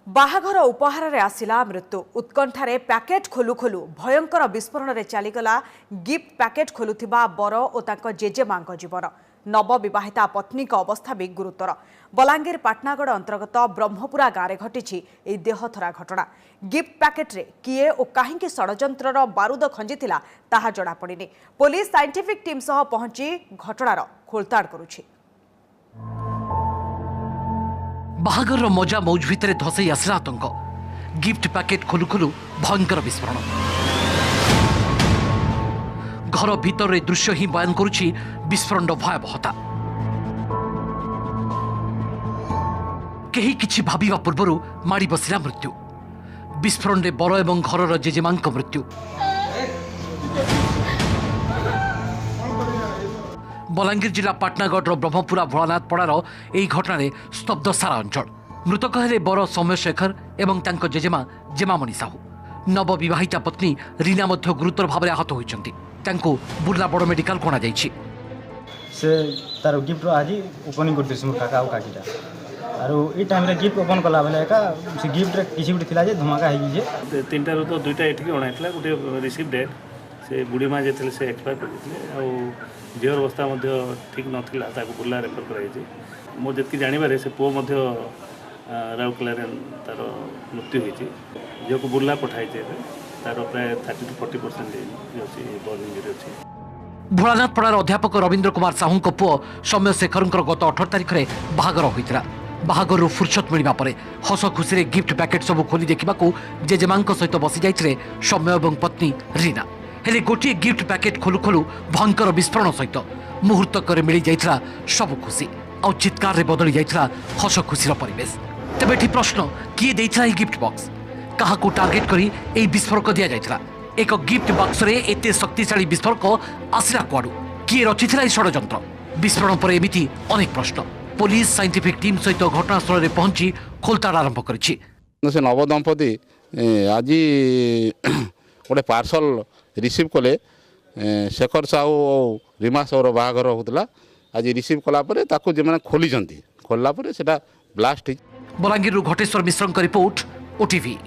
बाहाघर उपहार रे आसिला मृत्यु उत्कंठारे पैकेट खोलु खोलु भयंकर विस्फोरण रे चलीगला गिफ्ट पैकेट खोलुथिबा बर ओ तांको जेजेमांक जीवन नवविवाहिता पत्नी अवस्था भी गुरुतर बलांगीर पाटनागढ़ अंतर्गत ब्रह्मपुरा गाँव में घटी ए देहथरा घटना गिफ्ट पैकेट रे किए और कहीं षड्यंत्र बारूद खंजिथिला ताहा जड़ा पड़िनी पुलिस साइंटिफिक टीम सह पहुंची घटनार खोलताड़ करुछि। बाहागर मजा मौज भितर धसई आसला आतंक गिफ्ट पैकेट खोलु खोलु भयंकर विस्फोरण घर भीतर दृश्य ही बयान करुछि विस्फोरण भयावहता केही किछि भाबिबा पूर्वरु माड़ी बसिला मृत्यु विस्फोरण रे बर एवं घरर जेजेमांक मृत्यु बलांगीर जिला पाटनागढ़ ब्रह्मपुरा भोलानाथ पड़ार यह घटना स्तब्ध सारा अंचल मृतक हेले बर सौम्यशेखर एवं तांको जेजेमा जेमामणि साहू नवविवाहिता पत्नी रीना मध्य गुरुतर भाव आहत होइछन्ति तांको बुर्ला बड़ मेडिकल कोना जाइछि से तार गिफ्ट आज ओपनिंग करते मोर काका और काकीटा आरो ई टाइम रे गिफ्ट ओपन कला बेले का से गिफ्ट रे किछि गुटे थिला जे धमाका हेइ जे तीनटा रो तो दुईटा एठिक अणाइतला गुटे रिसीव डेट से बुढ़ी माँ जेते से एक्सपायर कर झीर अवस्था ठीक नाला बुर्ला रेफर कर मोर जी जानवर से पुओ राउरकेला तार मृत्यु होती झील को बुर्ला पठाई तार प्राय 30 to 40% बर्न इंजरी अच्छी। भोलानाथ पड़ार अध्यापक रवींद्र कुमार साहू पुओ सौम्यशेखर गत 18 तारिख में बाहागर होता बाहागर फुर्सत मिलवा पर हस खुशी गिफ्ट पैकेट सब खोली देखा जेजेमां सहित बसी जाते सौम्य और पत्नी रीना हेले गोटे गिफ्ट पैकेट खोलु खोलु भयंकर विस्फोरण सहित मुहूर्तक मिल जाता सब खुशी और चित्कार रे बदली जाता हस खुशीर परिवेश तेबे एठी प्रश्न किए देइथला गिफ्ट बॉक्स कहा को टार्गेट करी ए विस्फोरक दिया जाइथला एक गिफ्ट बॉक्स रे एते शक्तिशाली विस्फोरक आसिला कुआडू किए रचिथिला षड्यंत्र विस्फोरण पर एमिति अनेक प्रश्न पुलिस साइंटिफिक टीम सहित घटनास्थल रे पहुंची खोलताड़ आरंभ करिछि। से नव दंपति आज गोटे पार्सल रिसीव कले शेखर साहू और रीमा साहूर बाहागर होता आज रिसीव कलापर जो खोली खोलला सेटा ब्लास्ट। बलांगीर घटेश्वर मिश्र रिपोर्ट ओटीवी।